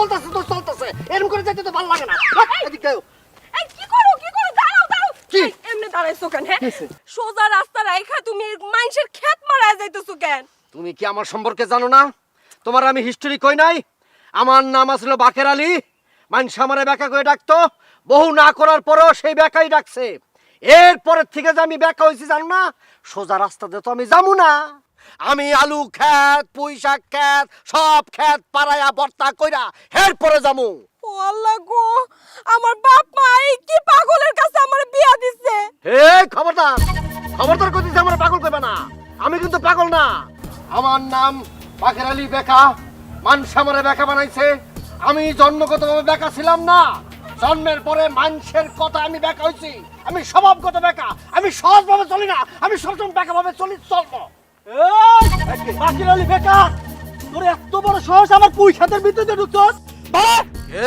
চলতেছে তো চলতেছে, এরকম করে যাইতে তো ভালো লাগে না। এদিকে আয়। এই কি করো দাঁড়াও কি? এই, এমনি দাঁড়াইছো কেন? হ্যাঁ, সোজা রাস্তা রাইখা তুমি মানুষের ক্ষেত মারায় যাইতেছো কেন? তুমি কি আমার সম্পর্কে জানো না? তোমার আমি হিস্টোরি কই নাই? আমার নাম আসল বাকের আলী। মানুষ আমারে বেকা করে ডাকতো, বহু না করার পরেও সেই বেকাই ডাকছে। এরপরের থেকে যে আমি বেকা হয়েছি জানো না, সোজা রাস্তাতে তো আমি যাবো না। আমি আলু ক্ষেত, পুঁই শাক ক্ষেত, সব ক্ষেত পাড়ায়া বর্তা কইরা এরপরে যাবো। ও আল্লাহ গো, আমার বাপ মা এই কি পাগলের কাছে আমার বিয়া দিছে। এই খবরদার, খবরদার কইতেছি আমার পাগল কইবা না। আমি কিন্তু পাগল না। আমার নাম বাকের আলী বেকা। মানুষ আমারে বেকা বানাইছে। আমি জন্মগতভাবে বেকা ছিলাম না, জন্মের পরে মানুষের কথা আমি বেকা হইছি। আমি স্বভাবগত বেকা, আমি সহজভাবে চলি না, আমি সবসময় বেকা ভাবে চলবো। বাকের আলী বেকা, তোর এত বড় সাহস আমার পুঁই ক্ষেতের ভিতরে ঢুকছস?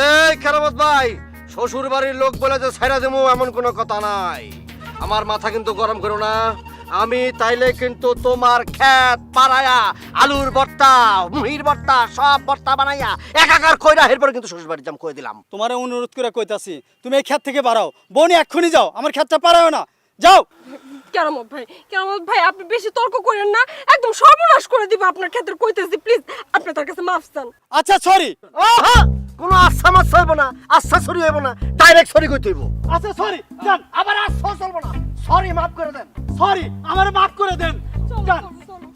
এই কেরামত ভাই, শ্বশুর বাড়ির লোক বলে যে ছাইরা দেবো এমন কোনো কথা নাই। আমার মাথা কিন্তু গরম করো না। আমি তাইলে কিন্তু তোমার ক্ষেত পাড়ায়া আলুর ভর্তা, মুহির ভর্তা, সব ভর্তা বানাইয়া একাকার কইরা এরপরে কিন্তু শ্বশুর বাড়ি যাম কই দিলাম। তোমারে অনুরোধ করে কইতাছি, তুমি এই ক্ষেত থেকে বাড়াও। বোনি এক্ষুনি যাও, আমার ক্ষেতটা পারাও না, যাও। কেরামত ভাই আপনি বেশি তর্ক করেন না, একদম সর্বনাশ করে দিব আপনার ক্ষেত্রে কইতেছি। প্লিজ আপনি তার কাছে মাফ চান। আচ্ছা সরি। ওহো, কোনো আচ্ছা মাছ হইব না, আচ্ছা সরি হইব না, ডাইরেক্ট সরি কইতে হইব। আচ্ছা সরি, যান। আবার আচ্ছা চলবো না, সরি মাফ করে দেন। সরি, আমারে মাফ করে দেন, যান। চলো।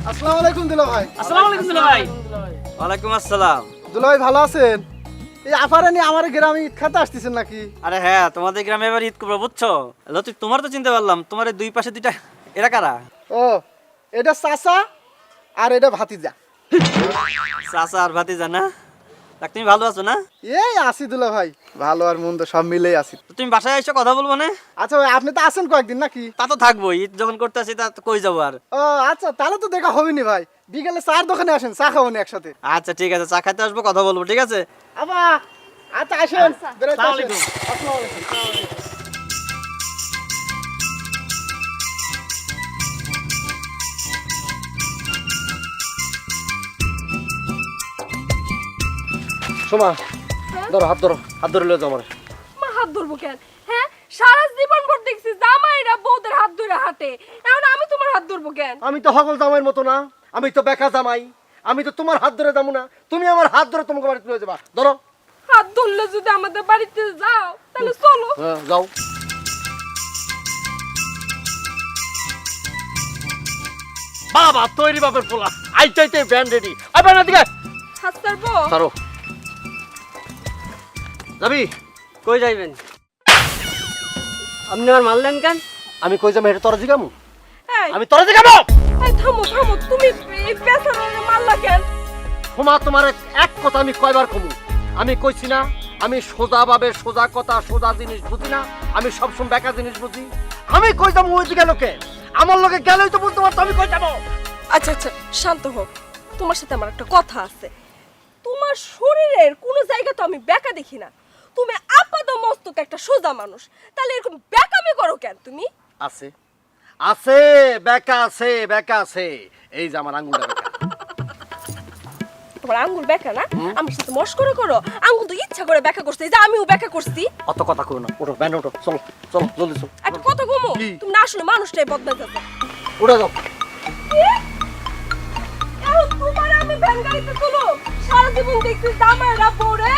আসসালামু আলাইকুম দুলা ভাই। আসসালামু আলাইকুম দুলা ভাই। ওয়ালাইকুম আসসালাম। দুলা ভাই ভালো আছেন? এই আফারে নিয়ে আমার গ্রামে ঈদ খাতে আসতেছেন নাকি? আরে হ্যাঁ, তোমাদের গ্রামে এবার ঈদ করবো বুঝছো। লতিফ, তোমার তো চিনতে পারলাম, তোমার এই দুই পাশে দুইটা, এরা কারা? ও, এটা চাচা আর এটা ভাতিজা। চাচা আর ভাতিজা না? তা তুমি ভালো আছো না? এই আসি দুলা ভাই, ভালো আর মন্দ সব মিলেই আছি। তো তুমি বাসায় এসে কথা বলবো না? আচ্ছা ভাই, আপনি তো আছেন কয়েকদিন নাকি? তা তো থাকবো, ঈদ যখন করতে আসি তা তো কই যাবো আর। ও আচ্ছা, তাহলে তো দেখা হবে নি ভাই। বিকেলে চার দোকানে আসেন, চা খাবো নি একসাথে। আচ্ছা ঠিক আছে, চা খাইতে আসবো, কথা বলবো, ঠিক আছে? আবা, আচ্ছা আসেন। বেরোতে আসসালামু আসেন। আলাইকুম। আসসালামু আলাইকুম। সোমা, ধরো হাত ধরো, হাত ধরে লয়ে যাও আমারে। মা হাত ধরবো কেন? হ্যাঁ, সারা জীবন ভর দেখছি জামাইরা বউদের হাত ধরে হাঁটে, এখন আমি তোমার হাত ধরবো কেন? আমি তো হগল জামাইয়ের মতো না, আমি তো বেকা জামাই। আমি তো তোমার হাত ধরে যাবো না, তুমি আমার হাত ধরে তোমাকে বাড়িতে লয়ে যাবা। ধরো। হাত ধরলে যদি আমাদের বাড়িতে যাও তাহলে চলো। হ্যাঁ, যাও। বাবা তৈরি বাপের পোলা, আইতে ব্যান্ড রেডি। আই ব্যান্ড দিকে হাত ছাড়বো? ধরো। যাবি? কই যাইবেন? আপনি আমার মারলেন কেন? আমি কই যাবো এটা তোরা জিগামু? এই, আমি তোরা জিগামু? এই থামো, তুমি এই পেছনে মারলা কেন? তোমার তোমার এক কথা আমি কয়বার কমু? আমি কইছি না আমি সোজা ভাবে সোজা কথা সোজা জিনিস বুঝি না, আমি সবসময় বেকা জিনিস বুঝি। আমি কই যাবো ওই দিকে লোকে? আমার লোকে গেলেই তো বুঝতে পারতো আমি কই যাবো। আচ্ছা শান্ত হোক, তোমার সাথে আমার একটা কথা আছে। তোমার শরীরের কোনো জায়গা তো আমি বেঁকা দেখি না, তুমি আপাত মস্তক একটা সোজা মানুষ, তাহলে এরকম বেঁকামি করো কেন তুমি? আছে, আছে বেকা আছে বেকা আছে, এই যে আমার আঙ্গুলটা বেকা। তোমার আঙ্গুল বেঁকা না? আমার সাথে মস্করা করো? আঙ্গুল তো ইচ্ছা করে বেঁকা করছে, এই যে আমিও বেঁকা করছি। অত কথা কই না, ওঠো ব্যান ওঠো, চলো চলো জলদি চলো, একটা কথা কমো, কি? তুমি না আসলে মানুষটাই বদনাম আছে। উঠে যাও। এখন তোমার আমি ভ্যান গাড়িতে তুলো, সারা জীবন দেখছি জামাইরা পরে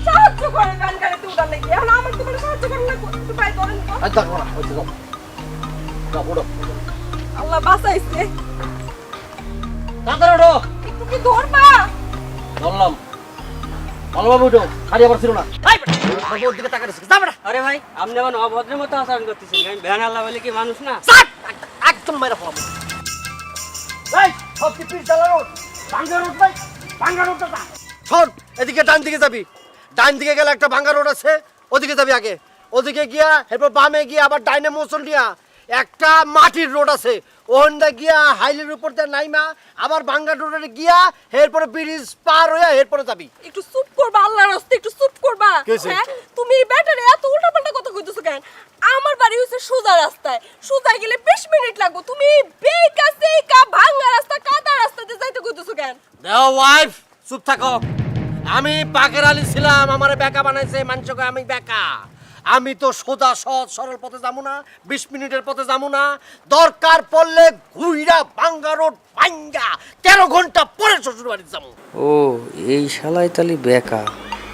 সাহায্য করে ভ্যান গাড়িতে উঠার নাকি, এখন আমার তোমার সাহায্য করে না, একটু পাই ধরেন তো। আর দেখো না, ওই যে যাও যাও, ওঠো আল্লাহ বাঁচাইছে, তাড়াতাড়ি ওঠো। একটু কি ধরবা? ধরলাম, ভালোভাবে উঠো, খালি আবার ছিল না। এই বেটা, ওর দিকে তাকাতে যা বেটা। আরে ভাই আপনি আমার অভদ্রের মতো আচরণ করতেছেন, আমি ভ্যান আল্লাহ বলে কি মানুষ না? চাট! একদম মেরে ফেলাম। এই, সব কি পিস জ্বালা রোড? ভাঙ্গা রোড ভাই, ভাঙ্গা রোডটা যা। শোন, এদিকে ডান দিকে যাবি। ডান দিকে গেলে একটা ভাঙ্গা রোড আছে, ওদিকে যাবি আগে। ওদিকে গিয়া এরপর বামে গিয়া আবার ডাইনে মোচন দিয়া একটা মাটির রোড আছে, ওখানটা গিয়া হাইলের উপর দিয়ে নাইমা আবার ভাঙ্গা রোডে গিয়া এরপরে ব্রিজ পার হইয়া এরপরে যাবি। একটু চুপ করবা, আল্লাহর রাস্তে একটু চুপ করবা। কি হইছে? হ্যাঁ, তুমি এই ব্যাটারে এত উল্টাপাল্টা কথা কইতেছো কেন? আমার বাড়ি হইছে সোজা রাস্তায়, সোজা গেলে 20 মিনিট লাগবে, তুমি বেকা সেকা ভাঙা রাস্তা কাদা রাস্তাতে যাইতে কইতেছো কেন? দেও ওয়াইফ, চুপ থাকো। আমি বাকের আলী ছিলাম, আমারে বেকা বানাইছে মানুষকে, আমি বেকা। আমি তো সোজা সহজ সরল পথে যাবো না, 20 মিনিটের পথে যাবো না, দরকার পড়লে ঘুইরা ভাঙ্গা রোড ভাঙ্গা 13 ঘন্টা পরে শ্বশুর বাড়ি যাবো। ও এই শালাই তালি বেকা,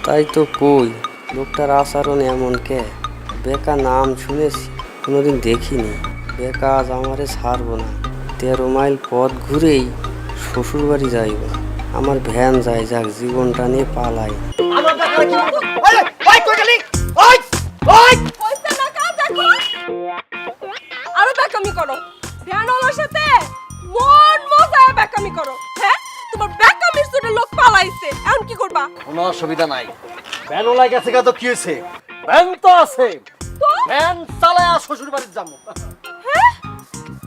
তাই তো কই লোকটার আচরণ এমন কে? বেকা নাম শুনেছি, কোনোদিন দেখিনি। বেকা আজ আমারে ছাড়বো না, 13 মাইল পথ ঘুরেই শ্বশুর বাড়ি যাইব। আমার ভ্যান যাই যাক, জীবনটা নিয়ে পালাই। আমার বেকারে কি করবো? ওই, ওই, কই গেলি? ওই, ওই! কইছে না কাজ দেখো, আরো বেকামি করো, ভ্যানওয়ালার সাথে মন মজায় বেকামি করো। হ্যাঁ, তোমার বেকামির জন্য লোক পালাইছে, এখন কি করবা? কোনো অসুবিধা নাই, ভ্যানও লাগে গেছে, তো কি হয়েছে? ভ্যান তো আছে, তো ভ্যান চালায় শ্বশুর বাড়ি যাবো। হ্যাঁ,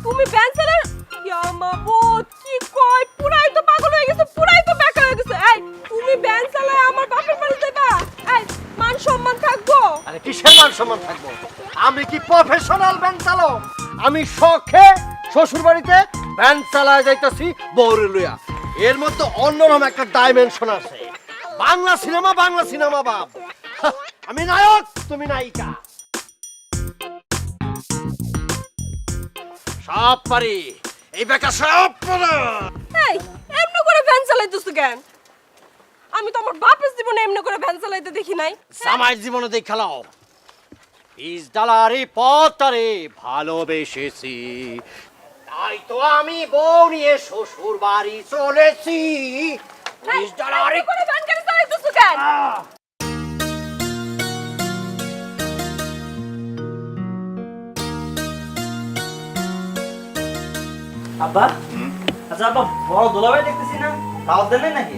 তুমি ভ্যান চালার ইয়ামাবত কি কয়, পুরাই তো পাগল হয়ে গেছে, পুরাই তো বেকা হয়ে গেছে। এই তুমি ভ্যান চালায় আমার বাপের বাড়ি যাইবা? এই মান সম্মান থাকবো? আরে কিসের মান সম্মান থাকবো? আমি কি প্রফেশনাল ভ্যান চালক? আমি শখে শ্বশুর বাড়িতে ভ্যান চালায় যাইতাছি বউরে লইয়া। এর মধ্যে অন্যরকম একটা ডাইমেনশন আছে। বাংলা সিনেমা বাপ। হা, আমি নায়ক, তুমি নায়িকা। সব পারি, এই বেকা সব পারে। এই এমনি করে ভ্যান চালাইতেছো কেন? আমি তো আমার বাপের জীবনে এমনি করে ভ্যান চালাইতে দেখি নাই। জামাই জীবনে দেখ খেলাও, বীজ ডালারে পথটারে ভালোবেসেছি, তাই তো আমি বউ নিয়ে শ্বশুর বাড়ি চলেছি। বীজ ডালারে এমনি করে ভ্যান গাড়ি চালাইতেছো কেন? আব্বা, আচ্ছা আব্বা, বড় দোলাভাই দেখতেছি না, দাওয়াত দেন নাকি?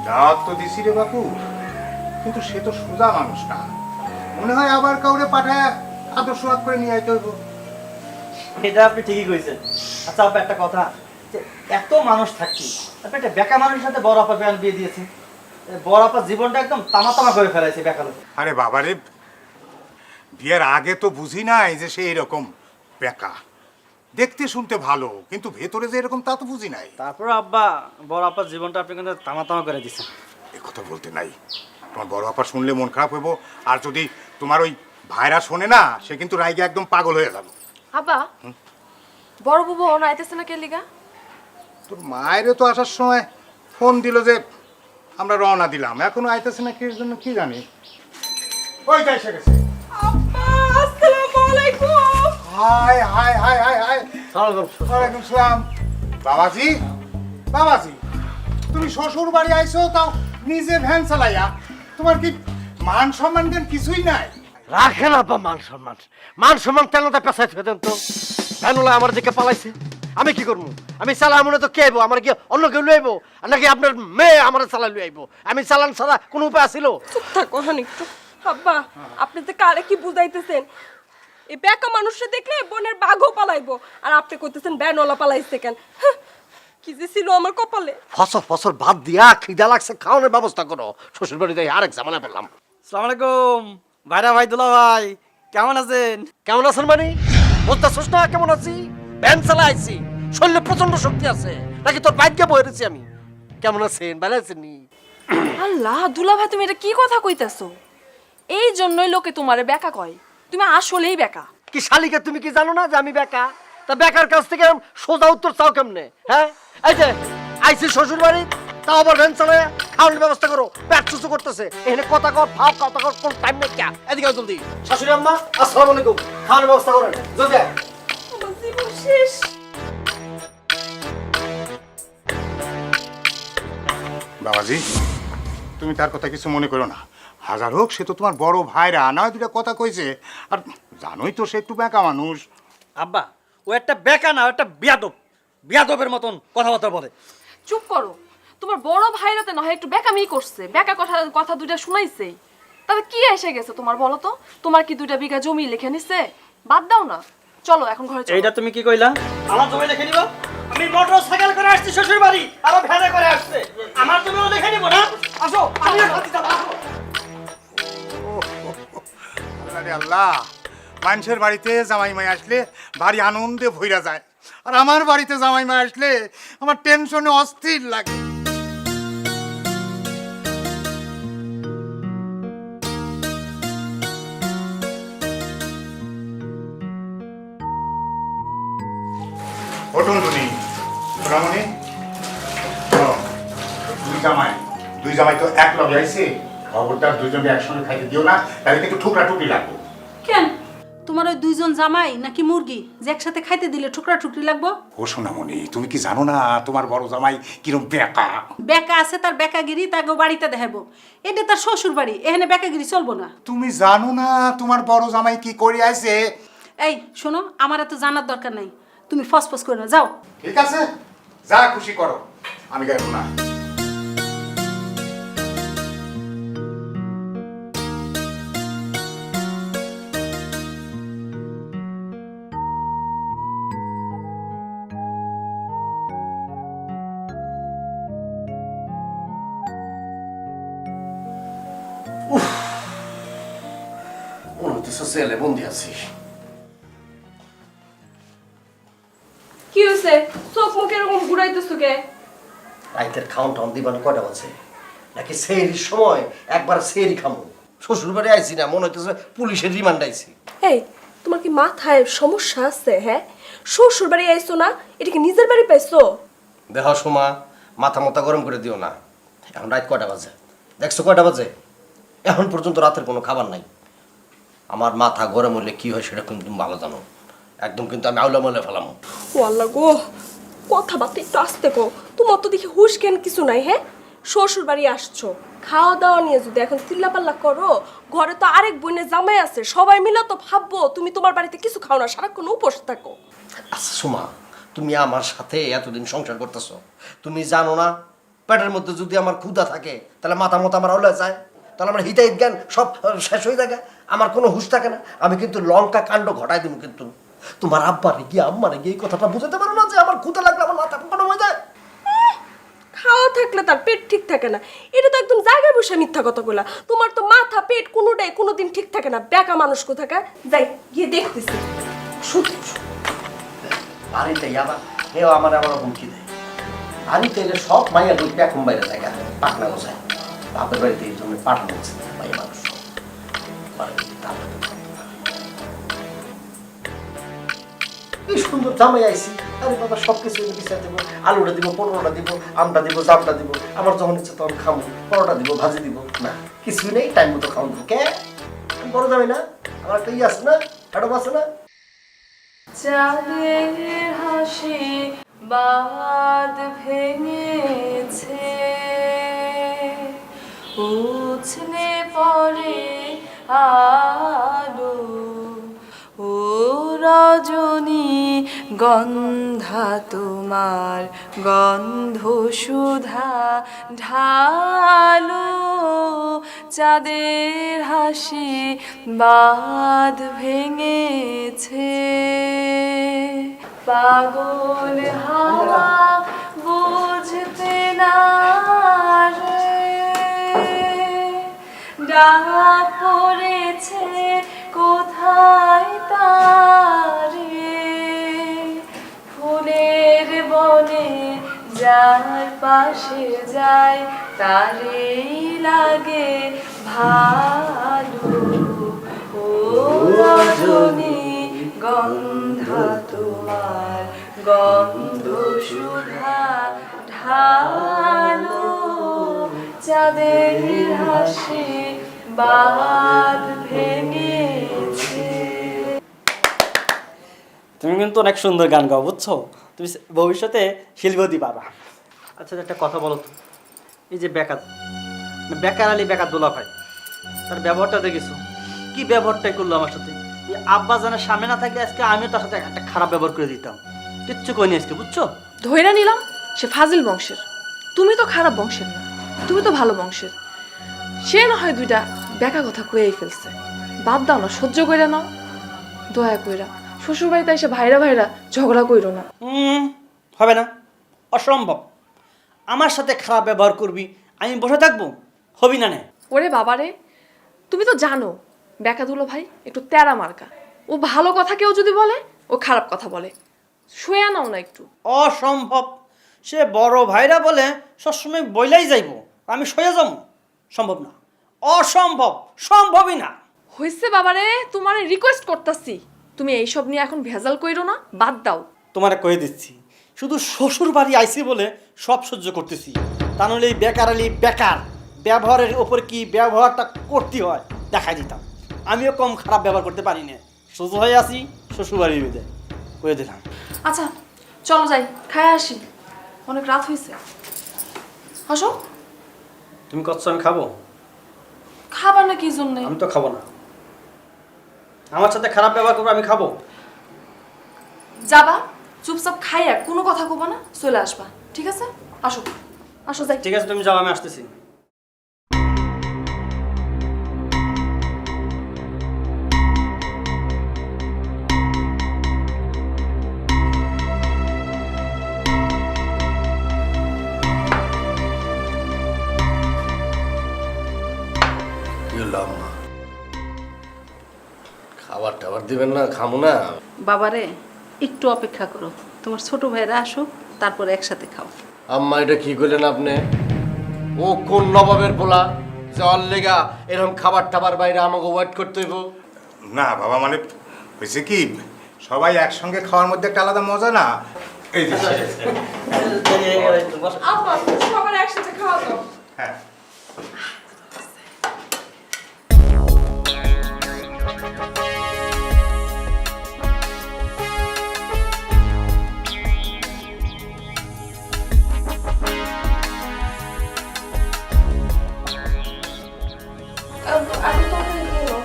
দাওয়াত তো দিছি রে বাপু, কিন্তু সে তো সোজা মানুষ না, মনে হয় আবার কাউরে পাঠায় আদর্শ করে নিয়ে আইতে হইব। এটা আপনি ঠিকই কইছেন। আচ্ছা আব্বা, একটা কথা, যে এত মানুষ থাকছি, আপনি একটা বেকা মানুষের সাথে বড় আপা বিয়ে দিয়েছেন, বড় আপার জীবনটা একদম তামা করে ফেলাইছে বেকা লোক। আরে বাবারে, বিয়ের আগে তো বুঝি নাই যে সে এরকম বেকা। দেখতে শুনতে ভালো, কিন্তু ভেতরে যে এরকম তা তো বুঝি নাই। তারপর আব্বা, বড় আপার জীবনটা আপনি কিন্তু তামা করে দিচ্ছেন। এ কথা বলতে নাই, তোমার বড় আপা শুনলে মন খারাপ হইব, আর যদি তোমার ওই ভাইরা শোনে না, সে কিন্তু রাইগে একদম পাগল হয়ে যাবে। আব্বা বড় বুবু ওনা আইতেছে না কে লিগা? তোর মায়েরও তো আসার সময় ফোন দিল যে আমরা রওনা দিলাম, এখনো আইতেছে না কি জন্য কি জানি। ওই যাই এসে গেছে। আব্বা আসসালামু আলাইকুম। High high high high high, ওয়ালাইকুম সালাম। বাবাজি, বাবাজি, তুমি শ্বশুর বাড়ি আইছো, তাও নিজে ভ্যান চালাইয়া, তোমার কি মান সম্মান দেন কিছুই নাই? রাখেন আপা মান সম্মান, মান সম্মান তেলটা পেছাই থেকে দেন তো। ভ্যানওয়ালা আমার দিকে পালাইছে, আমি কি করবো? আমি চালা মনে তো কে আইবো? আমার কি অন্য কেউ লই আইবো? নাকি আপনার মেয়ে আমার চালা লই আইবো? আমি চালান ছাড়া কোনো উপায় আছিল? চুপ থাকো হানি একটু। আব্বা আপনি তো কারে কি বুঝাইতেছেন? এই বেকা মানুষটা দেখলে বোনের বাঘও পালাইবো, আর আপনি কইতেছেন ভ্যানওয়ালা পালাইছে কেন? হ্যাঁ, কি যে ছিল আমার কপালে। ফসল ভাত দিয়া খিদা লাগছে, খাওয়ানোর ব্যবস্থা করো। শ্বশুর বাড়িতে আরেক জামানা পেলাম। আসসালামু আলাইকুম ভাইরা, ভাই দুলা ভাই, কেমন আছেন? কেমন আছেন মানে? বুঝতেছিস না কেমন আছি? ভ্যান চালাইছি, শরীরে প্রচন্ড শক্তি আছে, নাকি তোর বাইককে বয়ে রেছি আমি? কেমন আছেন, ভালো আছেন নি? আল্লাহ দুলা ভাই তুমি এটা কি কথা কইতাছো? এই জন্যই লোকে তোমারে বেকা কয়, তুমি আসলেই বেকা। কি শালিকা, তুমি কি জানো না যে আমি বেকা? তা বেকার কাছ থেকে সোজা উত্তর চাও কেমনে? হ্যাঁ, এই যে আইসি শ্বশুর বাড়ি, তাও আবার ভ্যান চালায়, খাওয়ানোর ব্যবস্থা করো, পেট চুচু করতেছে, এখানে কথা কর ফাও কথা কর, কোন টাইম নেই। ক্যা এদিকে আও জলদি। শাশুড়ি আম্মা আসসালামু আলাইকুম, খাওয়ানোর ব্যবস্থা করেন জলদি আয়। আমার জীবন শেষ। বাবাজি, তুমি তার কথা কিছু মনে করো না। হাজার হোক সে তো তোমার বড় ভাইরা, না হয় দুটা কথা কইছে। আর জানোই তো সে একটু বেঁকা মানুষ। আব্বা, ও একটা বেকা না, ও একটা বিয়াদব, বিয়াদবের মতন কথাবার্তা বলে। চুপ করো, তোমার বড় ভাইরাতে না হয় একটু বেকামি করছে, বেকা কথা কথা দুইটা শুনাইছে, তবে কি এসে গেছে তোমার বলো তো? তোমার কি 2 বিঘা জমি লিখে নিছে? বাদ দাও না, চলো এখন ঘরে চলো। এইটা তুমি কি কইলা? আমার জমি লিখে নিব? আমি মোটর সাইকেল করে আসছি শ্বশুর বাড়ি, আরো ভ্যানে করে আসছে, আমার জমিও লিখে নিব না? আসো, আমিও সাথে যাব। আল্লাহ রে আল্লাহ, মানুষের বাড়িতে জামাই মাই আসলে ভারী আনন্দে ভইরা যায়, আর আমার বাড়িতে জামাই মাই আসলে আমার টেনশনে অস্থির লাগে। ওঠুন দুনি, সোনামণি, দুই জামাই তো এক লগে আইছে, খবরদার দুইজনে একসঙ্গে খাইতে দিও না, তাহলে কিন্তু ঠুকরা টুকরি লাগবে। কেন তোমার ওই 2জন জামাই নাকি মুরগি যে একসাথে খাইতে দিলে টুকরা টুকরি লাগবো? ও সোনামণি, তুমি কি জানো না তোমার বড় জামাই কিরম বেকা? বেকা আছে, তার বেকাগিরি তাকে বাড়িতে দেখাবো। এটা তার শ্বশুর বাড়ি, এখানে বেকাগিরি চলবো না। তুমি জানো না তোমার বড় জামাই কি করে আইছে? এই শোনো, আমার এত জানার দরকার নাই, তুমি ফসফস করে না, যাও। ঠিক আছে, যা খুশি করো, আমি গাইব না। মনে হচ্ছে জেলে বন্দি আছি। কি হইছে? চোখ মুখ এরকম ঘুরাইতেছো কে? রাইতের খাওন টাউন দিবান কয়টা বাজে? নাকি সেহরির সময় একবার সেহরি খামো? শ্বশুর বাড়ি আইছি না, মনে হইতেছে পুলিশের রিমান্ড আইছি। এই, তোমার কি মাথায় সমস্যা আছে? হ্যাঁ, শ্বশুর বাড়ি আইছো না, এটা কি নিজের বাড়ি পাইছো? দেহ সোমা, মাথা মতা গরম করে দিও না। এখন রাত কয়টা বাজে দেখছো? কয়টা বাজে? এখন পর্যন্ত রাতের কোনো খাবার নাই। আমার মাথা গরম হলে কি হয় সেটা কিন্তু তুমি ভালো জানো। একদম কিন্তু আমি আউলা মলে ফেলাম। ও আল্লাহ গো, কথাবার্তা একটু আস্তে কো। তোমার তো দেখি হুশ জ্ঞান কিছু নাই। হ্যাঁ, শ্বশুর বাড়ি আসছো, খাওয়া দাওয়া নিয়ে যদি এখন চিল্লাপাল্লা করো, ঘরে তো আরেক বোনের জামাই আছে, সবাই মিলে তো ভাববো তুমি তোমার বাড়িতে কিছু খাও না, সারাক্ষণ উপোস থাকো। আচ্ছা সোমা, তুমি আমার সাথে এতদিন সংসার করতেছো, তুমি জানো না পেটের মধ্যে যদি আমার ক্ষুধা থাকে তাহলে মাথা মতো আমার আউলা যায়, তাহলে আমার হিতাহিত জ্ঞান সব শেষ হয়ে থাকে, আমার কোনো হুঁশ থাকে না। আমি কিন্তু লঙ্কা কাণ্ড ঘটাই দিব। কিন্তু তোমার আব্বারে গিয়ে আম্মারে গিয়ে এই কথাটা বুঝাতে পারো না যে আমার ক্ষুধা লাগলে আমার মাথা গরম হয়ে যায়? খাওয়া থাকলে তার পেট ঠিক থাকে না, এটা তো একদম জায়গায় বসে মিথ্যা কথা বলা। তোমার তো মাথা পেট কোনোটাই কোনোদিন ঠিক থাকে না, বেকা মানুষ কোথাকার। যাই গিয়ে দেখতেছি। সত্যি বাড়িতে আবার কেউ আমার আবার হুমকি দেয়। বাড়িতে এলে সব মাইয়া ঢুকবে এখন বাইরে জায়গা পাটনা গোছায়। বাপের বাড়িতে এই জন্য পাঠানো হচ্ছে মাইয়া মানুষ কি সুন্দর জামাই আইছি। আরে বাবা সব কিছু বিচার দেবো, আলুটা দিব, পনেরোটা দিব, আমটা দিব, জামটা দিব, আমার যখন ইচ্ছে তখন খাবো, পরোটা দিব, ভাজি দিব, না কিছুই নেই, টাইম মতো খাওয়া দেবো। কে বড় যাবে না? আমার একটা ইয়ে আছে না, ম্যাডাম আছে না? চাঁদের হাসি বাদ ভেঙেছে, উছলে পড়ে আলো, ও রজনী গন্ধা তোমার গন্ধ সুধা ঢালো, চাঁদের হাসি বাঁধ ভেঙেছে, পাগল হাওয়া বুঝতে না রে, ডাক পড়েছে কোথায় তারে, যার পাশে যায় তারেই লাগে ভালো। ও রজনী গন্ধা তোমার গন্ধ সুধা ঢালো, চাঁদের হাসি বাদ ভেঙেছে। তুমি কিন্তু অনেক সুন্দর গান গাও, বুঝছো? তুমি ভবিষ্যতে শিল্পী হতে পারবা। আচ্ছা একটা কথা বলো তো, এই যে বেকার আলী বেকার দোলা ভাই, তার ব্যবহারটা দেখেছো? কি ব্যবহারটাই করলো আমার সাথে। এই আব্বা জানার সামনে না থাকলে আজকে আমিও তার সাথে একটা খারাপ ব্যবহার করে দিতাম। কিচ্ছু কইনি আজকে, বুঝছো? ধইরা নিলাম সে ফাজিল বংশের, তুমি তো খারাপ বংশের না, তুমি তো ভালো বংশের। সে না হয় দুইটা বেকা কথা কয়েই ফেলছে, বাদ দাও না, সহ্য কইরা নাও। দয়া কইরা শ্বশুর বাড়িতে এসে ভাইরা ভাইরা ঝগড়া কইরো না। হবে না, অসম্ভব। আমার সাথে খারাপ ব্যবহার করবি, আমি বসে থাকবো? হবি না। ওরে বাবারে, তুমি তো জানো বেকা দুলো ভাই একটু তেরা মার্কা। ও ভালো কথা কেউ যদি বলে ও খারাপ কথা বলে। শুয়ে নাও না একটু। অসম্ভব। সে বড় ভাইরা বলে সবসময় বইলাই যাইব, আমি সয়ে যাব? সম্ভব না, অসম্ভব, সম্ভবই না। হইছে বাবারে, তোমারে রিকোয়েস্ট করতাছি, তুমি এইসব নিয়ে এখন ভেজাল কইরো না, বাদ দাও। তোমারে কয়ে দিচ্ছি, শুধু শ্বশুর বাড়ি আইসি বলে সব সহ্য করতেছি, তা নাহলে এই বেকার আলী বেকার ব্যবহারের ওপর কি ব্যবহারটা করতে হয় দেখাই দিতাম। আমিও কম খারাপ ব্যবহার করতে পারি না, সোজা হয়ে আসি শ্বশুর বাড়ির বেঁধে কয়ে দিলাম। আচ্ছা চলো যাই, খায় আসি, অনেক রাত হয়েছে। আসো। তুমি কচ্ছ আমি খাবো? খাবার না কি জন্যে? আমি তো খাবো না। আমার সাথে খারাপ ব্যবহার করবো, আমি খাবো? যাবা চুপচাপ খাইয়া কোনো কথা কবা না, চলে আসবা, ঠিক আছে? আসো আসো যাই। ঠিক আছে, তুমি যাও, আমি আসতেছি। খাবার টাবার দিবেন না? খামো না। বাবারে একটু অপেক্ষা করো, তোমার ছোট ভাইরা আসুক, তারপরে একসাথে খাও। আম্মা এটা কি করলেন আপনি? ও কোন নবাবের পোলা যাওয়ার লেগা এরকম খাবার টাবার বাইরে আমাকে ওয়েট করতে হইব? না বাবা, মানে হয়েছে কি, সবাই একসঙ্গে খাওয়ার মধ্যে একটা আলাদা মজা না। এই যে আপা সবার একসাথে খাওয়া দাও। হ্যাঁ, আমি তোমাকে নিয়ে নাও।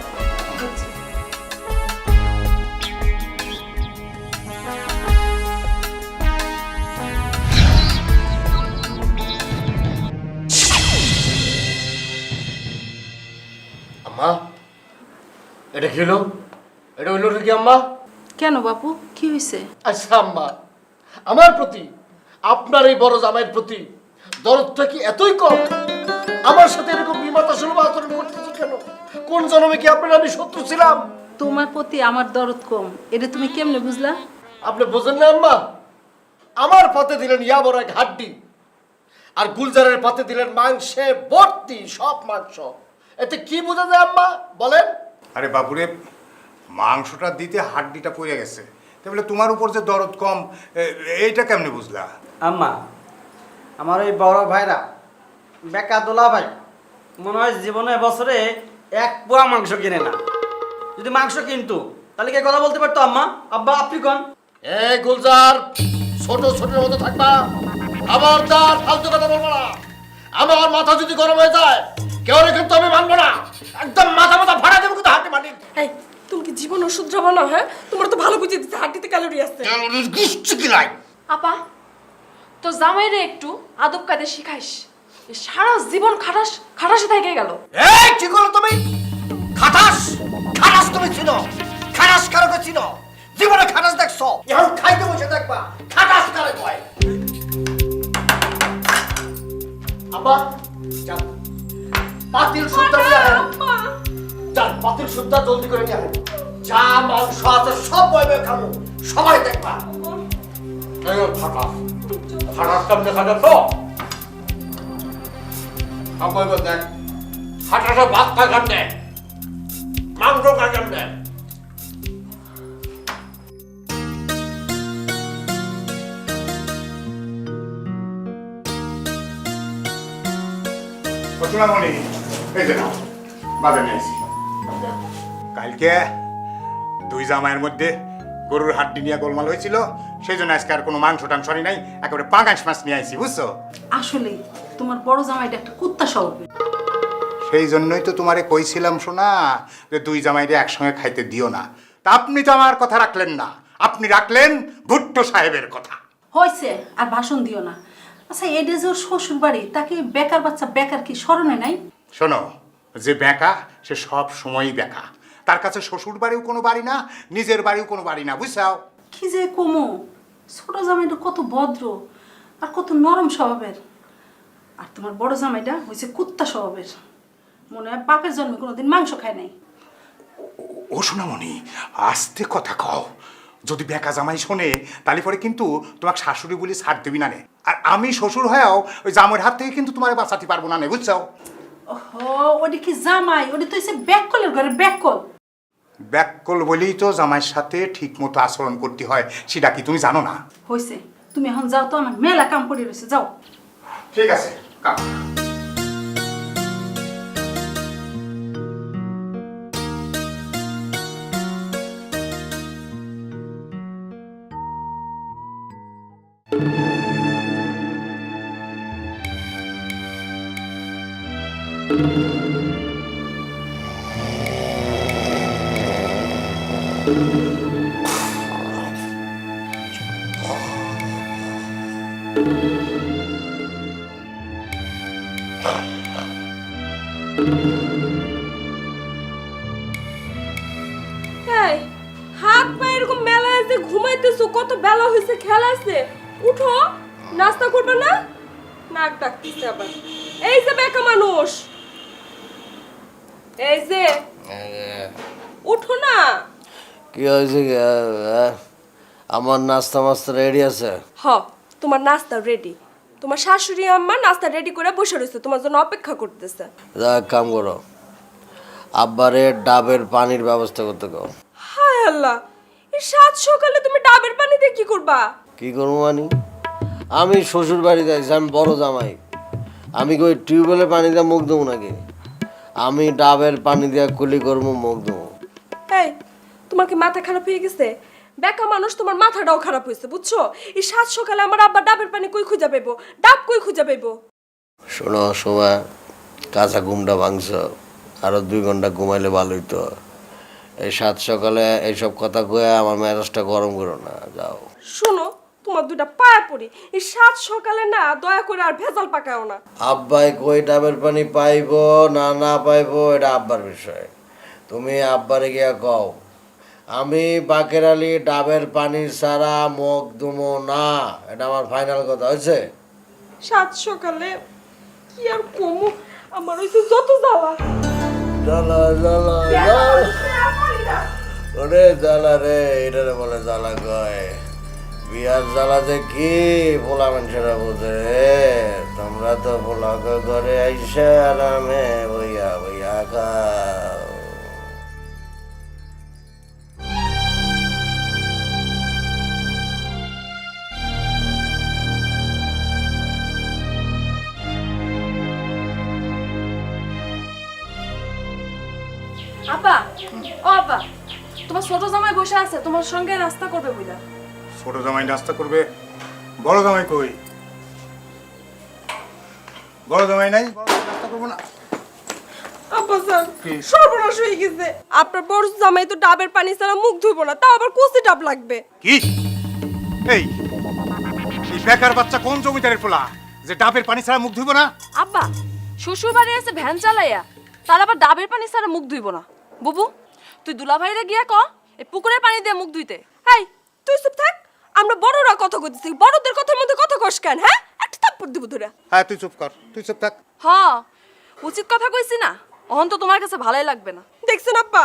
আম্মা এটা কি হলো? এটা হইলো কি আম্মা? কেন বাপু, কি হয়েছে? আচ্ছা আম্মা, আমার প্রতি আপনার এই বড় জামাইয়ের প্রতি দরদটা কি এতই কম? আমার সাথে এরকম বিমাতা সুলভ আচরণ করতেছি কেন? কোন জন্মে কি আপনার আমি শত্রু ছিলাম? তোমার প্রতি আমার দরদ কম, এটা তুমি কেমনে বুঝলা? আপনি বোঝেন না আম্মা? আমার পাতে দিলেন ইয়া বড় এক হাড্ডি, আর গুলজারের পাতে দিলেন মাংসে ভর্তি সব মাংস। এতে কি বোঝা যায় আম্মা বলেন? আরে বাবুরে, মাংসটা দিতে হাড্ডিটা পড়ে গেছে, তাহলে তোমার উপর যে দরদ কম, এইটা কেমনে বুঝলা? আম্মা, আমার ওই বড় ভাইরা বেকা দোলা ভাই মনে হয় জীবনে বছরে এক পোয়া মাংস কিনে না। যদি মাংস কিনতো তাহলে কে কথা বলতে পারতো? আম্মা, আব্বা, আপনি কোন? এ গুলজার, ছোট ছোটের মতো থাকবা, খবরদার ফালতু কথা বলবো না। আমার মাথা যদি গরম হয়ে যায় কেউ কিন্তু আমি মানবো না, একদম মাথা ফাড়া দেবো কিন্তু হাঁটি মাটি। এই তুমি কি জীবন ওষুধ যাবো না? হ্যাঁ, তোমার তো ভালো বুঝিয়ে দিচ্ছে হাড্ডিতে ক্যালোরি আছে। কিচ্ছু কি নাই। আপা তো জামাইরে একটু আদব কায়দা শিখাইস, এ সারা জীবন খাটাসে থেকে গেল। এই কি করো তুমি? খাটাস খাটাস তুমি ছিল, খাটাস কারকে ছিল? জীবনে খাটাস দেখছো? এখন খাইতে বসে দেখবা খাটাস কারে কয়। আপা যান, পাতিল সুদ্ধা নিয়ে আসেন। যান, পাতিল সুদ্ধা জলদি করে নিয়ে আসেন। যা মাংস আছে সব বইবে খাবো, সবাই দেখবা। খাটাস খাটাস কেমনে খাটাস তো সবাই দেখ খাটাসে ভাত খায় কেমনে মাংস খায় কেমনে সোনামণি এই যে নাও বাজার নিয়েছি কালকে দুই জামাইয়ের মধ্যে গরুর হাড্ডি নিয়ে গোলমাল হয়েছিল সেই জন্য আজকে আর কোনো মাংস টাংস নাই একেবারে পাঙাশ মাছ নিয়ে আইছি বুঝছো আসলে তোমার বড় জামাইটা একটা কুত্তা স্বভাবের। সেই জন্যই তো তোমারে কইছিলাম শোনা যে দুই জামাইরে একসঙ্গে খাইতে দিও না তা আপনি তো আমার কথা রাখলেন না আপনি রাখলেন ভুট্টো সাহেবের কথা হয়েছে আর ভাষণ দিও না। আচ্ছা এটা যে ওর শ্বশুর বাড়ি তাকে বেকার বাচ্চা বেকার কি স্মরণে নাই? শোনো যে বেকা সে সব সময়ই বেকা তার কাছে শ্বশুর বাড়িও কোনো বাড়ি না নিজের বাড়িও কোনো বাড়ি না বুঝছাও কি যে কমো, ছোট জামাইটা কত ভদ্র আর কত নরম স্বভাবের, আর তোমার বড় জামাইটা হয়েছে কুত্তা স্বভাবের। মনে হয় বাপের জন্মে কোনোদিন মাংস খায় নাই। ও সোনামণি আস্তে কথা কও যদি বেকা জামাই শোনে তাহলে পরে কিন্তু তোমাকে শাশুড়ি বলে ছাড় দেবি না নে আর আমি শ্বশুর হয়েও ওই জামাইয়ের হাত থেকে কিন্তু তোমার বাঁচাতে পারবো না নে বুঝছো ওহো, ওটা কি জামাই? ওটা তো হয়েছে ব্যাককলের ঘরে ব্যাককল। ব্যাককল বলেই তো জামাইয়ের সাথে ঠিক মতো আচরণ করতে হয় সেটা কি তুমি জানো না হয়েছে, তুমি এখন যাও তো, আমার মেলা কাম করে রয়েছে, যাও। ঠিক আছে কাম এই হাত পা এরকম মেলা আছে, ঘুমাইতেছো, কত বেলা হয়েছে, খেলা আছে, উঠো, নাস্তা করবে না? নাক ডাকতেছে আবার। এই যে বেকা মানুষ, এই যে উঠো না। কি হয়েছে আমার নাস্তা মাস্তা রেডি আছে? হ, তোমার নাস্তা রেডি। তোমার শাশুড়ি আম্মা নাস্তা রেডি করে বসে রয়েছে, তোমার জন্য অপেক্ষা করতেছে। যা এক কাম করো, আব্বারে ডাবের পানির ব্যবস্থা করতে কও। হায় আল্লাহ, এই সাত সকালে তুমি ডাবের পানি দিয়ে কি করবা? কি করবো মানে? আমি শ্বশুর বাড়িতে আছি, আমি বড় জামাই, আমি কই টিউবওয়েলে পানি দিয়ে মুখ দেবো নাকি? আমি ডাবের পানি দিয়ে কুলি করবো, মুখ দেবো। এই, তোমার কি মাথা খারাপ হয়ে গেছে? বেকা মানুষ, তোমার মাথাটাও খারাপ হয়েছে, বুঝছো? এই সাত সকালে আমার আব্বা ডাবের পানি কই খুঁজা পাইবো? ডাব কই খুঁজা পাইবো? শোনো সময় কাঁচা ঘুমটা ভাঙছ, আরো 2 ঘন্টা ঘুমাইলে ভালো হইতো। এই সাত সকালে এইসব কথা কয়ে আমার মেজাজটা গরম করো না, যাও। শোনো, তোমার দুটা পায়ে পড়ি, এই সাত সকালে না দয়া করে আর ভেজাল পাকাও না। আব্বাই কই ডাবের পানি পাইবো না না পাইবো এটা আব্বার বিষয়। তুমি আব্বারে গিয়া কও আমি বাকের আলী ডাবের পানি ছাড়া মুখ দুমো না, এটা আমার ফাইনাল কথা হয়েছে। সাত সকালে কি আর কমু, আমার হইছে যত জ্বালা। জ্বালা জ্বালা জ্বালা, ওরে জ্বালা রে, এটারে বলে জ্বালা কয়। বিয়ার জ্বালাতে কি পোলা মানুষেরা বোঝে রে, তোমরা তো পোলা ঘরে আইসা আরামে বইয়া বইয়া খাও। আপা, ও আপা, তোমার ছোট জামাই বসে আছে, তোমার সঙ্গে নাস্তা করবে বুঝলা। ছোট জামাই নাস্তা করবে, বড় জামাই কই? বড় জামাই নাই, বড় জামাই নাস্তা করবো না। আব্বা স্যার, সর্বনাশ হয়ে গেছে। আপনার বড় জামাই তো ডাবের পানি ছাড়া মুখ ধুইবো না, তাও আবার কচি ডাব লাগবে। কি এই এই বেকার বাচ্চা কোন জমিদারের পোলা যে ডাবের পানি ছাড়া মুখ ধুইব না? আব্বা, শ্বশুর বাড়ি আছে ভ্যান চালাইয়া, তার আবার ডাবের পানি ছাড়া মুখ ধুইব না। বুবু, তুই দুলাভাইরে গিয়া ক এই পুকুরের পানি দিয়ে মুখ ধুইতে। এই, তুই চুপ থাক, আমরা বড়রা কথা কইতেছি, বড়দের কথার মধ্যে কথা কস কেন? হ্যাঁ, একটা থাপ্পড় দিব তোরা। হ্যাঁ তুই চুপ কর, তুই চুপ থাক। হ, উচিত কথা কইছি না, অহন তো তোমার কাছে ভালোই লাগবে না। দেখছেন আব্বা,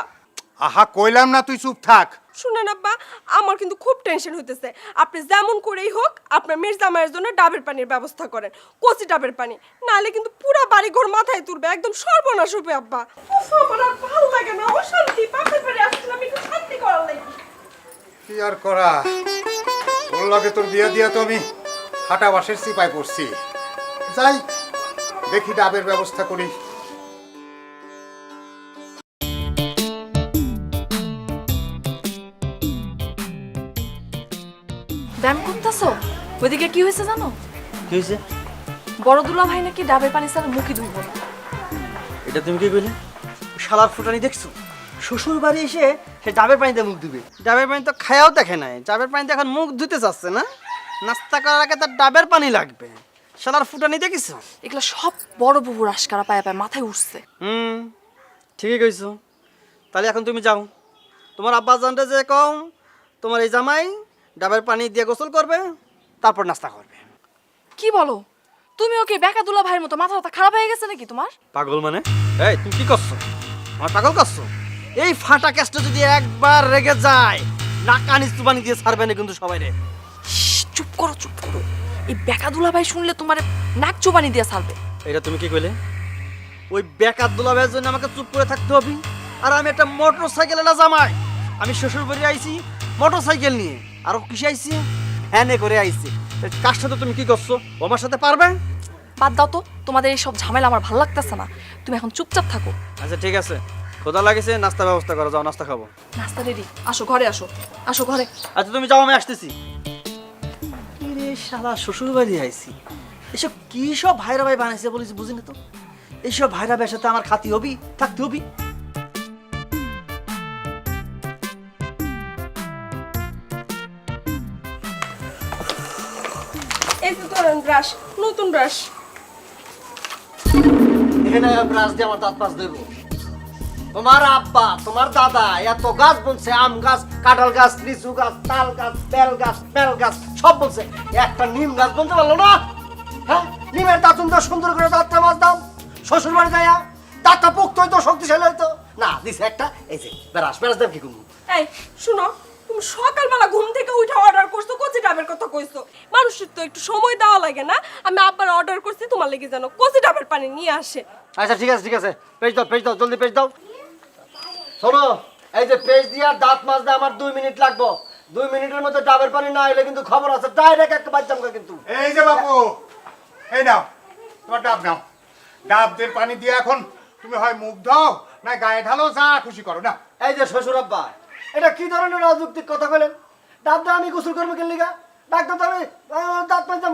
আহা কইলাম না তুই চুপ থাক। শুনেন আব্বা, আমার কিন্তু খুব টেনশন হইতেছে। আপনি যেমন করেই হোক আপনার মেয়ের জামাইয়ের জন্য ডাবের পানির ব্যবস্থা করেন, কচি ডাবের পানি, নাহলে কিন্তু পুরা বাড়ি ঘর মাথায় তুলবে, একদম সর্বনাশ হবে আব্বা। উফ, আমার আর ভালো লাগে না, অশান্তি। বাপের বাড়ি আসছিলাম একটু শান্তি করার লাগি। কি আর করা, ওর লগে তোর বিয়া দিয়া তো আমি হাঁটা বাসের সিপাই পড়ছি। যাই দেখি ডাবের ব্যবস্থা করি। ব্যায়াম করতেছো? ওইদিকে কি হয়েছে জানো? কি হয়েছে? বড় দুলা ভাই নাকি ডাবের পানি ছাড়া মুখই ধুইব না। এটা তুমি কি কইলে? শালার ফুটানি দেখছো? শ্বশুর বাড়ি এসে সে ডাবের পানিতে মুখ ধুবে। ডাবের পানি তো খায়াও দেখে নাই, ডাবের পানিতে এখন মুখ ধুতে চাচ্ছে না। নাস্তা করার আগে তার ডাবের পানি লাগবে। শালার ফুটানি দেখিছো? এগুলো সব বড় বুবুর আশকারা পায়ে পায়ে মাথায় উঠছে। ঠিকই কইছো। তাহলে এখন তুমি যাও, তোমার আব্বা জানতে যে কম তোমার এই জামাই ডাবের পানি দিয়ে গোসল করবে, তারপর নাস্তা করবে। কি বলো? তুমি ওকে বেকা দুলা ভাইয়ের মতো মাথা খারাপ হয়ে গেছে নাকি তোমার? পাগল মানে? এই তুমি কি করছো? আমার পাগল করছো? এই ফাটা ক্যাস্টটা যদি একবার রেগে যায় নাকানি চুবানি দিয়ে ছাড়বে না কিন্তু সবাই রে। চুপ করো, চুপ করো। এই বেকা দুলা ভাই শুনলে তোমার নাক চুবানি দিয়ে ছাড়বে। এটা তুমি কি কইলে? ওই বেকার দুলাভাইয়ের জন্য আমাকে চুপ করে থাকতে হবে? আর আমি একটা মোটর সাইকেল না জামাই, আমি শ্বশুর বাড়ি আইছি মোটর সাইকেল নিয়ে, আর ও কিসে আইছি? ভ্যানে করে আইছি। কার সাথে তুমি কি করছো? ও আমার সাথে পারবে? বাদ দাও তো, তোমাদের এই সব ঝামেলা আমার ভালো লাগতেছে না। তুমি এখন চুপচাপ থাকো। আচ্ছা ঠিক আছে, খোদা লাগেছে, নাস্তা ব্যবস্থা করো, যাও নাস্তা খাবো। নাস্তা রেডি, আসো ঘরে, আসো আসো ঘরে। আচ্ছা তুমি যাও, আমি আসতেছি। রে শালা শ্বশুর বাড়ি আইছি, এসব কি সব ভাইরা ভাই বানাইছে বলিস বুঝি না তো। এইসব ভাইরা ভাইয়ের সাথে আমার খাতি হবি, থাকতে হবি। এই তো ধরেন ব্রাশ, নতুন ব্রাশ। এখানে ব্রাশ দিয়ে আমার দাঁত মাছ দেবো? তোমার আব্বা তোমার দাদা এত গাছ বলছে, আম গাছ, কাঁঠাল গাছ, লিচু গাছ, তাল গাছ, বেল গাছ, বেল গাছ সব বলছে, একটা নিম গাছ বলতে পারলো না? হ্যাঁ, নিমের দাঁতুন দাও, সুন্দর করে দাঁতটা মাছ দাও। শ্বশুর বাড়ি যাইয়া দাঁতটা পোক্ত হইতো, শক্তিশালী হইতো না। দিছে একটা এই যে ব্রাশ, ব্রাশ দেব কি করবো? এই শুনো, তুমি সকালবেলা ঘুম থেকে উঠে অর্ডার করছো কচি ডাবের কথা কইছো। মানুষের তো একটু সময় দেওয়া লাগে না? আমি আব্বার অর্ডার করছি তোমার লেগে যেন কচি ডাবের পানি নিয়ে আসে। আচ্ছা ঠিক আছে ঠিক আছে, পেজ দাও পেজ দাও, জলদি পেজ দাও। শোনো, এই যে পেজ দিয়া দাঁত মাজতে আমার 2 মিনিট লাগবে। 2 মিনিটের মধ্যে ডাবের পানি না এলে কিন্তু খবর আছে, ডাইরেক্ট একটা বাচ্চাম কিন্তু। এই যে বাপু, এই নাও তোমার ডাব নাও। ডাব দিয়ে পানি দিয়ে এখন তুমি হয় মুখ দাও না গায়ে ঢালো, যা খুশি করো না। এই যে শ্বশুর আব্বা, এটা কি ধরনের অযৌক্তিক কথা বলেন? ডাব দিয়ে আমি গোসল করবো কেন লিগা? ডাক্তার তো আমি দাঁত মাজতে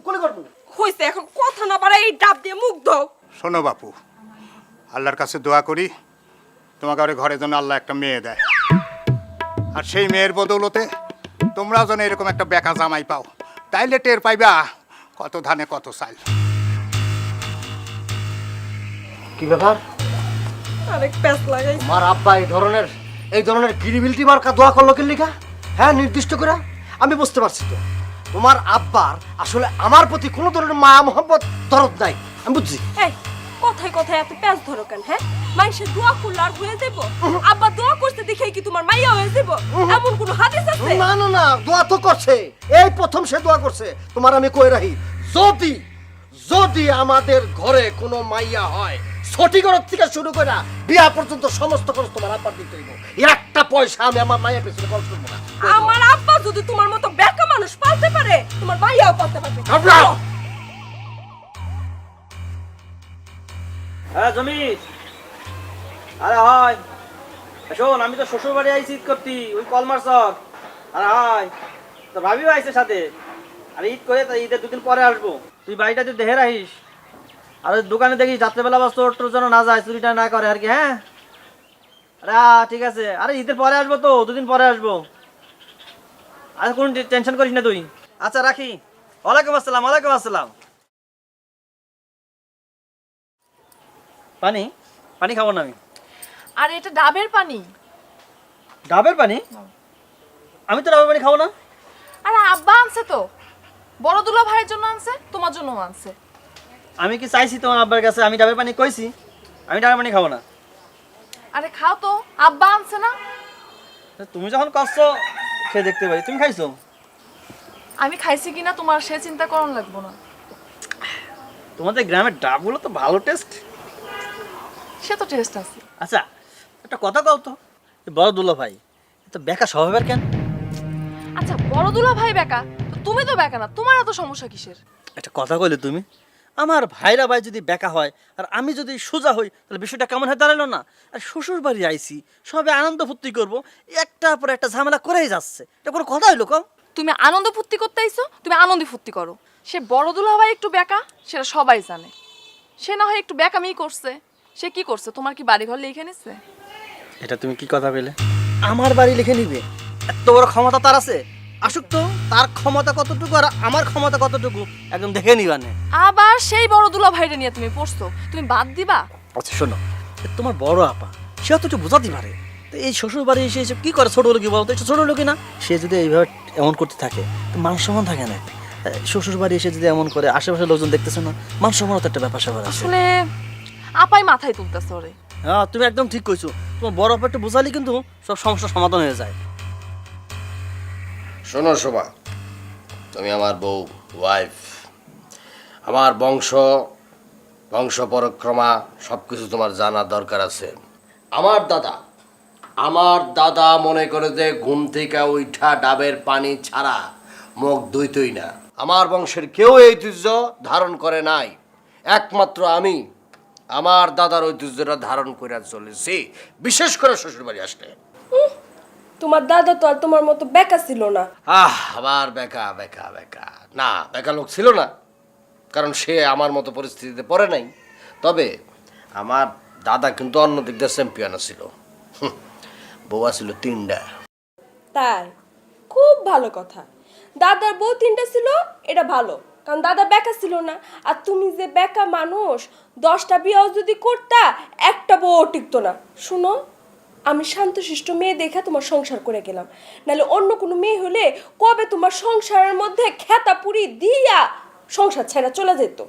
কুলি করবো। হইছে, এখন কথা না বাড়াই এই ডাব দিয়ে মুখ দাও। শোনো বাপু, আল্লাহর কাছে দোয়া করি তোমাকে আর ঘরে যেন আল্লাহ একটা মেয়ে দেয়, আর সেই মেয়ের বদৌলতে তোমরাও যেন এরকম একটা বেকা জামাই পাও, তাইলে টের পাইবা কত ধানে কত চাল। কি ব্যাপার? আরেক প্যাচ লাগাই। আমার আব্বা এই ধরনের গিরিবিলিটি মার্কা দোয়া করলো কেন লিগা? হ্যাঁ, নির্দিষ্ট করে আমি বুঝতে পারছি তো। তোমার আব্বার আসলে আমার প্রতি কোনো ধরনের মায়া মোহাম্মত দরদ নাই, আমি বুঝছি। এই কথায় কথায় এত প্যাচ ধরো কেন? হ্যাঁ, মাইসে দোয়া করলে আর হয়ে যাবো? আব্বা দোয়া করতে দেখে কি তোমার মাইয়া হয়ে যাবো? এমন কোনো হাদিস আছে? না না না, দোয়া তো করছে, এই প্রথম সে দোয়া করছে। তোমার আমি কই রাখি, যদি যদি আমাদের ঘরে কোনো মাইয়া হয়, ছটি ঘর থেকে শুরু করে বিয়া পর্যন্ত সমস্ত খরচ তোমার আব্বার দিতে হইব। একটা পয়সা আমি আমার মায়ের পেছনে খরচ করবো না। আমার আব্বা যদি তোমার মতো বেকা মানুষ পালতে পারে, তোমার মাইয়াও পালতে পারবে। ঘাবড়াও। হ্যাঁ জমির, আরে হয় শোন, আমি তো শ্বশুর বাড়ি আইছি ঈদ করতি, ওই কলমার চক। আরে হয়, তো ভাবিও আইছে সাথে। আর ঈদ করে তো ঈদের 2 দিন পরে আসবো। তুই বাড়িটাতে দেখে রাখিস, আর ওই দোকানে দেখিস রাত্রেবেলা বা চোর টোর যেন না যায়, চুরিটা না করে আর কি। হ্যাঁ, আরে ঠিক আছে। আরে ঈদের পরে আসবো তো, 2 দিন পরে আসবো। আর কোনো টেনশন করিস না তুই। আচ্ছা রাখি। ওয়ালাইকুম আসসালাম। ওয়ালাইকুম আসসালাম। পানি পানি খাবো না আমি। আর এটা ডাবের পানি। ডাবের পানি? আমি তো ডাবের পানি খাবো না। আরে আব্বা আনছে তো, বড় দুলা ভাইয়ের জন্য আনছে, তোমার জন্য আনছে। আমি কি চাইছি তোমার আব্বার কাছে আমি ডাবের পানি কইছি? আমি ডাবের পানি খাবো না। আরে খাও তো, আব্বা আনছে না। তুমি যখন করছো খেয়ে দেখতে পারি। তুমি খাইছো? আমি খাইছি কিনা তোমার সে চিন্তা করন লাগবো না। তোমাদের গ্রামের ডাবগুলো তো ভালো টেস্ট। সে তো টেস্ট আছে। আচ্ছা একটা কথা কও তো, এই বড় দুলা ভাই তো বেকা স্বভাবের কেন? আচ্ছা বড় দুলা ভাই বেকা, তো তুমি তো বেকা না, তোমার এত সমস্যা কিসের? একটা কথা কইলে তুমি, আমার ভাইরা ভাই যদি বেকা হয় আর আমি যদি সোজা হই তাহলে বিষয়টা কেমন হয়ে দাঁড়ালো না? আর শ্বশুর বাড়ি আইছি, সবে আনন্দ ফুর্তি করবো, একটা পর একটা ঝামেলা করেই যাচ্ছে। এটা কোনো কথা হইলো কম? তুমি আনন্দ ফুর্তি করতে আইছো, তুমি আনন্দ ফুর্তি করো। সে বড় দুলা ভাই একটু বেকা, সেটা সবাই জানে। সে না হয় একটু বেকামি করছে, সে কি করছে? তোমার কি বাড়ি ঘর লিখে নিচ্ছে? এটা তুমি কি কথা পেলে? আমার বাড়ি লিখে নিবে? এত বড় ক্ষমতা তার আছে? আসুক তো, তার ক্ষমতা কতটুকু আর আমার ক্ষমতা কতটুকু একদম দেখে নিবানে। আবার সেই বড় দুলা ভাইরে নিয়ে তুমি পড়ছো, তুমি বাদ দিবা? আচ্ছা শোনো, তোমার বড় আপা সে তো একটু বোঝাতে পারে। তো এই শ্বশুর বাড়ি এসে এসে কি করে? ছোট লোকই বলতো, একটু ছোট লোকই না? সে যদি এইভাবে এমন করতে থাকে তো মান সম্মান থাকে না। শ্বশুর বাড়ি এসে যদি এমন করে, আশেপাশের লোকজন দেখতেছে না, মান সম্মানও তো একটা ব্যাপার স্যাপার আছে। আসলে আপাই মাথায় তুলতেছে ওরে। হ্যাঁ তুমি একদম ঠিক কইছো। তোমার বড় আপা একটু বোঝালি কিন্তু সব সমস্যার সমাধান হয়ে যায়। শোনো শোভা, তুমি আমার বউ, ওয়াইফ। আমার বংশ পরক্রমা সব কিছু তোমার জানা দরকার আছে। আমার দাদা মনে করে যে ঘুম থেকে উঠা ডাবের পানি ছাড়া মুখ ধুইতই না। আমার বংশের কেউ এই ঐতিহ্য ধারণ করে নাই, একমাত্র আমি আমার দাদার ঐতিহ্যটা ধারণ করে চলেছি, বিশেষ করে শ্বশুরবাড়ি আসলে। তোমার দাদা তো আর তোমার মতো বেকা ছিল না। আবার বেকা বেকা বেকা না, বেকা লোক ছিল না, কারণ সে আমার মতো পরিস্থিতিতে পড়ে নাই। তবে আমার দাদা কিন্তু অন্য দিক দিয়ে চ্যাম্পিয়ন ছিল। বউ ছিল 3টা। তাই? খুব ভালো কথা। দাদার বউ 3টা ছিল, এটা ভালো, কারণ দাদা বেকা ছিল না। আর তুমি যে বেকা মানুষ, 10টা বিয়েও যদি করতা, একটা বউ টিকতো না। শুনো, আমি শান্তশিষ্ট মেয়ে দেখে তোমার সংসার করে গেলাম, নাহলে অন্য কোনো মেয়ে হলে কবে তোমার সংসারের মধ্যে খেতা পুরি দিয়া সংসার ছেড়ে চলে যেত।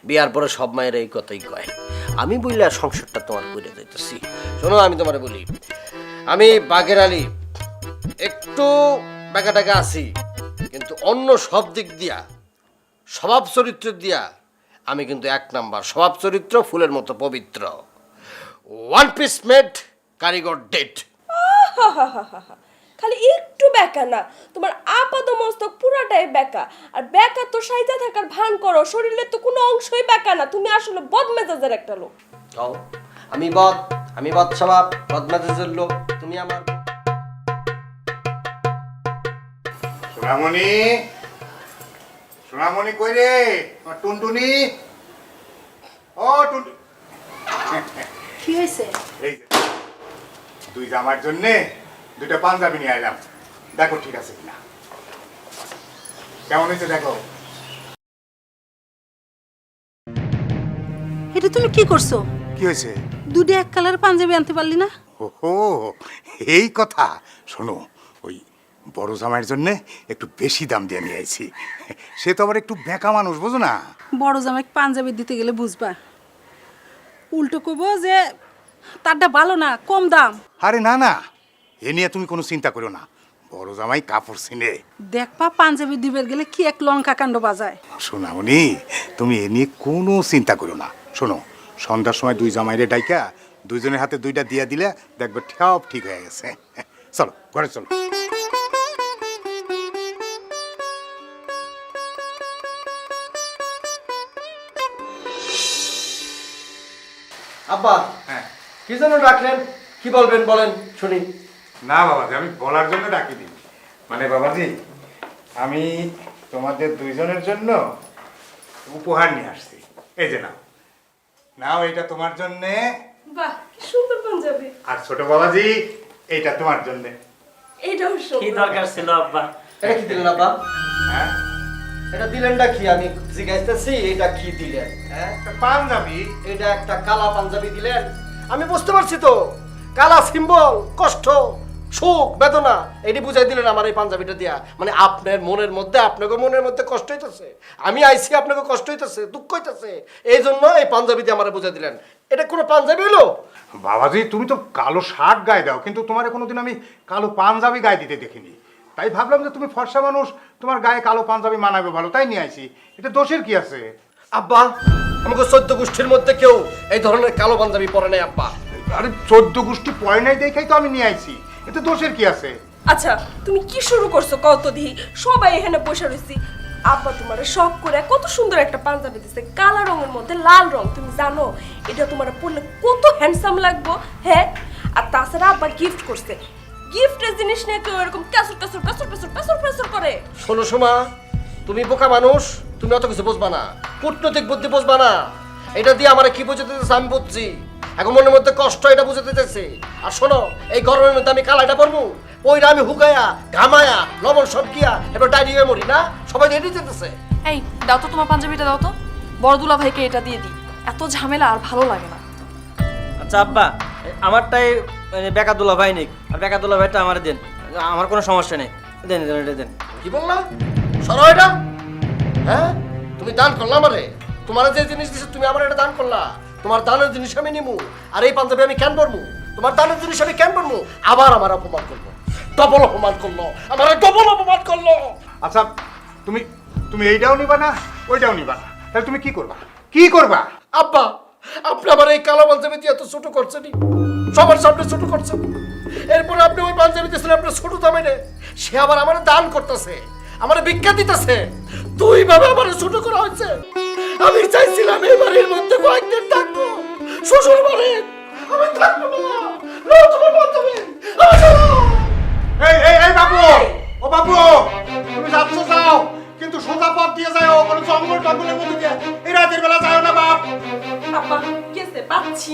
বিয়ার পরে সব মায়ের এই কথাই কয়। আমি বললে সংসারটা তোমার করে দিতেছি। শোনো, আমি তোমার বলি, আমি বাঘের আলী একটু বেকা টাকা আছি, কিন্তু অন্য সব দিক দিয়া, স্বভাব চরিত্র দিয়া আমি কিন্তু 1 নাম্বার। স্বভাব চরিত্র ফুলের মতো পবিত্র। 1 পিস মেড, কারিগর ডেট। খালি একটু বেকা না, তোমার আপাত মস্তক পুরাটাই বেকা। আর বেকা তো সাইজা থাকার ভান করো, শরীরের তো কোনো অংশই বেকা না। তুমি আসলে বদমেজাজের একটা লোক। আমি বদ স্বভাব, বদমেজাজের লোক। তুমি আমার সোনামণি কই রে? আমার টুনটুনি, ও টুনটুনি। কি হয়েছে? এই যে, তুই জামার জন্যে 2টা পাঞ্জাবি নিয়ে এলাম, দেখো ঠিক আছে কিনা। কেমন হয়েছে দেখো। এটা তুমি কি করছো? কি হয়েছে? 2টা এক কালার পাঞ্জাবি আনতে পারলি না? ওহো, এই কথা। শোনো, ওই বড় জামাইয়ের জন্য একটু বেশি দাম দিয়ে নিয়ে আইছি। সে তো আবার একটু বেঁকা মানুষ, বুঝো না? বড় জামাই পাঞ্জাবি দিতে গেলে বুঝবা, উল্টো কইব যে তারটা ভালো না, কম দাম। আরে না না, এ নিয়ে তুমি কোনো চিন্তা করো না। বড় জামাই কাপড় চিনে। দেখবা পাঞ্জাবি দিবের গেলে কি এক লঙ্কা কাণ্ড বাজায়। শোনামনি, তুমি এ নিয়ে কোনো চিন্তা করো না। শোনো, সন্ধ্যার সময় 2 জামাইরে ডাইকা 2জনের হাতে 2টা দিয়া দিলে দেখবে সব ঠিক হয়ে গেছে। চলো ঘরে চলো। আব্বা, হ্যাঁ। কি জন্য ডাকলেন? কি বলবেন বলেন শুনি। না বাবাজি, আমি বলার জন্য ডাকিনি। মানে বাবাজি, আমি তোমাদের 2জনের জন্য উপহার নিয়ে আসছি। এই যে নাও, নাও, এটা তোমার জন্যে। বাহ, কি সুন্দর পাঞ্জাবি। আর ছোট বাবাজি, এইটা তোমার জন্যে। এইটাও কি সুন্দর। দরকার ছিল আব্বা? এটা কি দিলেন আব্বা? হ্যাঁ, এটা দিলেনটা কি? আমি জিজ্ঞাসতেছি এটা কি দিলেন? হ্যাঁ, একটা পাঞ্জাবি। এটা একটা কালা পাঞ্জাবি দিলেন। আমি বুঝতে পারছি তো, কালা সিম্বল, কষ্ট, সুখ, বেদনা, এটি বুঝাই দিলেন আমার এই পাঞ্জাবিটা দিয়া। মানে আপনার মনের মধ্যে, আপনাকে মনের মধ্যে কষ্ট হইতেছে, আমি আইছি আপনাকে কষ্ট হইতেছে, দুঃখ হইতেছে, এই জন্য এই পাঞ্জাবি দিয়ে আমার বুঝাই দিলেন। এটা কোনো পাঞ্জাবি হলো? বাবাজি তুমি তো কালো শার্ট গায়ে দাও, কিন্তু তোমার কোনোদিন আমি কালো পাঞ্জাবি গায়ে দিতে দেখিনি। তাই ভাবলাম যে তুমি ফর্সা মানুষ, তোমার গায়ে কালো পাঞ্জাবি মানাবে ভালো, তাই নিয়ে আইছি। এটা দোষের কি আছে? আব্বা, আমাকে 14 গোষ্ঠীর মধ্যে কেউ এই ধরনের কালো পাঞ্জাবি পরে নাই আব্বা। আরে 14 গোষ্ঠী পয় নাই দেখাই তো আমি নিয়ে আইছি, এটা দোষের কি আছে? আচ্ছা তুমি কি শুরু করছো কত দিহি? সবাই এখানে বসে রইছি, আব্বা তোমার শখ করে কত সুন্দর একটা পাঞ্জাবি দিছে, কালো রঙের মধ্যে লাল রং। তুমি জানো এটা তোমার পরলে কত হ্যান্ডসাম লাগবো? হ্যাঁ, আর তাছাড়া আব্বা গিফট করছে। গিফটের জিনিস নিয়ে কেউ এরকম কাসুর কাসুর কাসুর কাসুর কাসুর কাসুর করে? শোনো সোমা, তুমি বোকা মানুষ, তুমি অত কিছু বুঝবা না, কূটনৈতিক বুদ্ধি বুঝবা না। এটা দিয়ে আমার কি বুঝতে দিতেছে আমি বুঝছি, এখন মনের মধ্যে কষ্ট এটা বুঝতে দিতেছে। আর শোনো, এই গরমের মধ্যে আমি কালাইটা পরবো, ওইটা আমি হুকায়া ঘামায়া লবণ সব গিয়া এবার ডাইরি হয়ে মরি না? সবাই রেডি যেতেছে। এই দাও তো তোমার পাঞ্জাবিটা দাও তো, বড় দুলা ভাইকে এটা দিয়ে দিই, এত ঝামেলা আর ভালো লাগে না। আচ্ছা আব্বা, আমারটাই বেকা দুলা ভাই নিক, আর বেকা দুলা ভাইটা আমার দেন, আমার কোনো সমস্যা নেই, দেন দেন এটা দেন। কি বললা? সরো এটা। হ্যাঁ, তুমি দান করলা আমারে, তোমার যে জিনিস দিছে তুমি আমার এটা দান করলা, তোমার দানের জিনিস আমি নিমু, আর এই পাঞ্জাবি আমি কেন পরমু? তোমার দানের জিনিস আমি কেন পরমু? আবার আমার অপমান করলো, ডবল অপমান করলো, আমার ডবল অপমান করলো। আচ্ছা তুমি তুমি এইটাও নিবা না, ওইটাও নিবা না, তাহলে তুমি কি করবা? কি করবা? আব্বা, আপনি আমার এই কালো পাঞ্জাবি দিয়ে এত ছোট করছেনই, সবার সামনে ছোট করছেন। এরপরে আপনি ওই পাঞ্জাবি দিয়েছেন আপনার ছোট দামে নে, সে আবার আমার দান করতেছে, আমার ভিক্ষা দিতেছে, দুই ভাবে আমার ছোট করা হয়েছে। আমি চাইছিলাম এই বাড়ির মধ্যে কয়েকদিন থাকবো, শ্বশুর বাড়ি আমি থাকবো না। নাও তোমার পাঞ্জাবি, এই এই এই বাবু, ও বাবু, তুমি যাচ্ছ যাও, কিন্তু সোজা পথ দিয়ে যাও, কোনো জঙ্গল টঙ্গলের মধ্যে দিয়ে এই রাতের বেলা যাও না বাপ। আব্বা কেসে পাচ্ছি,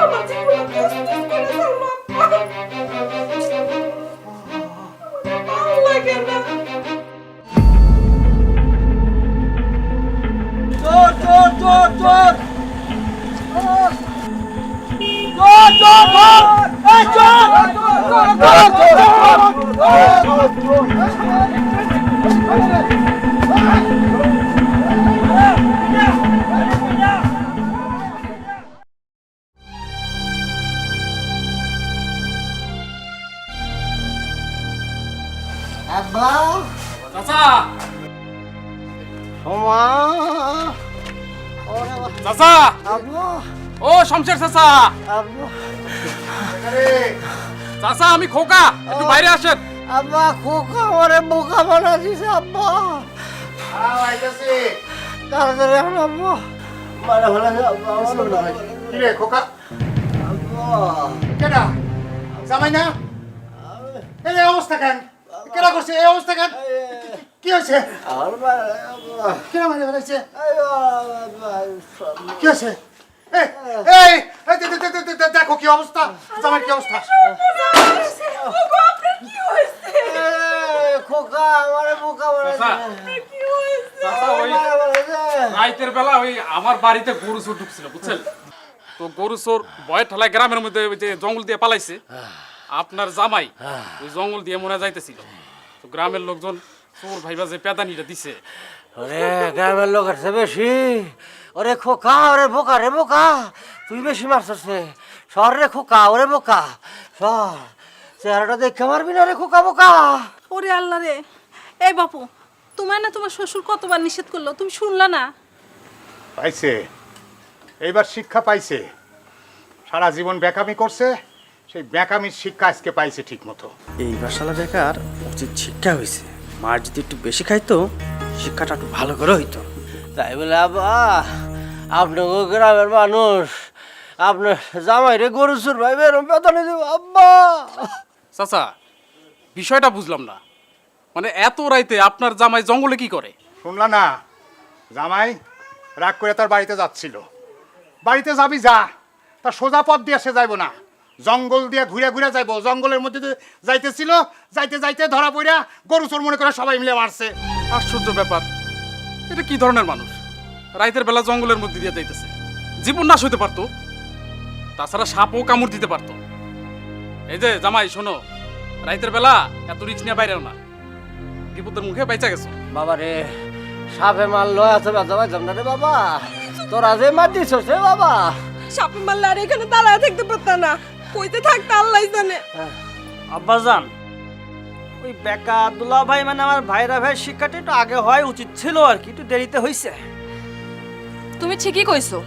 আমার জীবনে কষ্ট করে চললো আব্বা, ভালো লাগে না। চোর চোর চোর চোর চোর চোর চোর এই চোর আব্বা, চাচা সোমা, চাচা, আব্বা, ও শমশের চাচা, আব্বা, চাচা আমি খোকা, একটু বাইরে আসেন। আব্বা, খোকা আমারে বোকা বানা দিছে আব্বা, আইতাছি। তাড়াতাড়ি এখন আব্বা, মারা ফেলা আব্বা, কি রে খোকা? আব্বা, কেডা? জামাই না? এই অবস্থা কেন? কেডা করছে এই অবস্থা কেন? কি হয়েছে? আমার মারা আব্বা, কেডা মারে ফেলাইছে? আব্বা, কি হয়েছে? এই এই এই দেখো কি অবস্থা, জামাই কি অবস্থা? ওগো, আপনার কি হয়েছে? খোকা আমারে বোকা বানা চাচা, দিছে, কি হয়েছে? চাচা ওই মারা ফেলাইছে। রাইতের বেলা ওই আমার বাড়িতে গরু চোর ঢুকছিল বুঝছেন, তো গরু চোর ভয় ঠেলায় গ্রামের মধ্যে ওই যে জঙ্গল দিয়ে পালাইছে। আপনার জামাই ওই জঙ্গল দিয়ে মনে যাইতেছিল, তো গ্রামের লোকজন চোর ভাইবা যে পেদানিটা দিছে। ওরে গ্রামের লোক আছে বেশি, ওরে খোকা, ওরে বোকা রে বোকা, তুই বেশি মারছিস রে, সর রে খোকা, ওরে বোকা সর, চেহারাটা দেখে মারবি না রে খোকা বোকা। ওরে আল্লাহ রে, এই বাপু, তোমার না তোমার শ্বশুর কতবার নিষেধ করলো, তুমি শুনলা না? পাইছে, এইবার শিক্ষা পাইছে। সারা জীবন বেকামি করছে, সেই বেকামির শিক্ষা আজকে পাইছে ঠিক মতো। এই বাসালা বেকার উচিত শিক্ষা হয়েছে, মার যদি একটু বেশি খাইতো শিক্ষাটা একটু ভালো করে হইতো। তাই বলে আব্বা, আপনাকে গ্রামের মানুষ আপনার জামাইরে গরু চুর ভাই বেরম পেতানি দেব আব্বা। চাচা বিষয়টা বুঝলাম না, মানে এত রাইতে আপনার জামাই জঙ্গলে কি করে? শুনলা না, জামাই রাগ করে তার বাড়িতে যাচ্ছিল। বাড়িতে যাবি যা, তার সোজা পথ দিয়ে সে যাইব না, জঙ্গল দিয়ে ঘুরে ঘুরে যাইব। জঙ্গলের মধ্যে দিয়ে যাইতেছিল, যাইতে যাইতে ধরা পড়া গরু চোর মনে করে সবাই মিলে মারছে। আশ্চর্য ব্যাপার, এটা কি ধরনের মানুষ? রাইতের বেলা জঙ্গলের মধ্যে দিয়ে যাইতেছে, জীবন নাশ হইতে পারতো, তাছাড়া সাপও কামড় দিতে পারতো। এই যে জামাই শোনো, রাইতের বেলা এত রিক্স নিয়ে বাইরেও না, বিপদের মুখে বাইচা গেছো। বাবা রে, সাপে মারলো এত ব্যথা পাইতাম না রে বাবা, তোরা যে মার দিছস রে বাবা, সাপে মারলে আর এখানে দাঁড়ায় থাকতে পারতাম না, কইতে থাকতে আল্লাহ জানে। আব্বাজান, ওই বেকা দুলা ভাই মানে আমার ভাইরা ভাই শিক্ষাটা একটু আগে হয় উচিত ছিল আর কি, একটু দেরিতে হয়েছে। তুমি ঠিকই কইছো,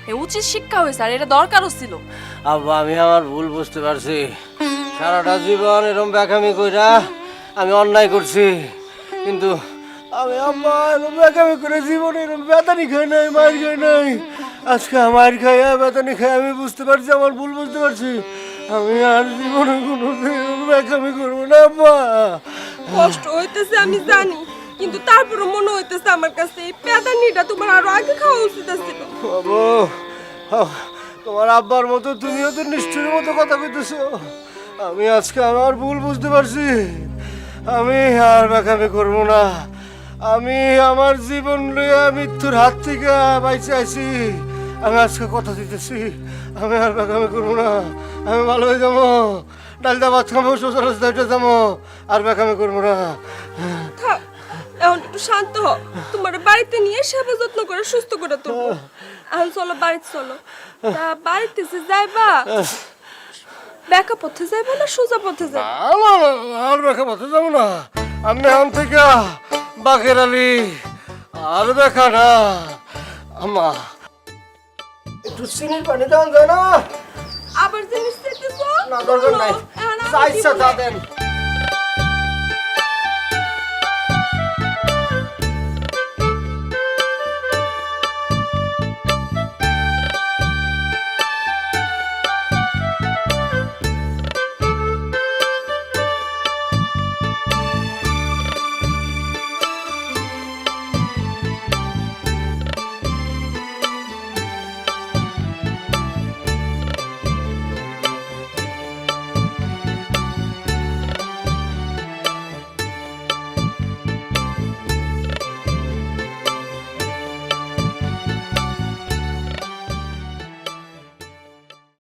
এ উচিত শিক্ষা হয়েছে আর এটা দরকারও ছিল। আব্বা আমি আমার ভুল বুঝতে পারছি, সারাটা জীবন এরকম বেকামি কইরা আমি অন্যায় করছি, কিন্তু আমি আম্মা এরকম বেকামি করে জীবনে এরকম বেতানি খাই নাই, মার খাই নাই। আজকে মার খাইয়া বেতানি খাই আমি বুঝতে পারছি, আমার ভুল বুঝতে পারছি। আমি আর জীবনে কোনো বেকামি করবো না আব্বা। কষ্ট হইতেছে আমি জানি, কিন্তু তারপরে মনে হইতেছে আমার কাছে এই পেদানিটা তোমার আরো আগে খাওয়া উচিত ছিল। বাবু, তোমার আব্বার মতো তুমিও তো নিষ্ঠুরের মতো কথা কইতেছো। আমি আজকে আমার ভুল বুঝতে পারছি, আমি আর বেকামি করবো না। আমি আমার জীবন লইয়া মৃত্যুর হাত থেকে বাইচে আছি। আমি আজকে কথা দিতেছি, আমি আর বেকামি করবো না। আমি ভালো হয়ে যাবো, ডালদা ভাত খাবো, শ্বশুর রাস্তায় যাবো, আর বেকামি করবো না। থাক, এখন একটু শান্ত হও, তোমার বাড়িতে নিয়ে সেবা যত্ন করে সুস্থ করে তুলবো। এখন চলো বাড়িতে চলো। তা বাড়িতে যে যাইবা, বেকা পথে যাইবা না সোজা পথে যাইবা? আর বেকা পথে যাবো না, আমি এখন থেকে বাকের আলী আর বেকা না। আম্মা একটু চিনির পানি দেওয়া যায় না? আবার জিনিস চাইতেছো? না দরকার নাই, এখন আমি যা ইচ্ছা দিব তা না। দেন।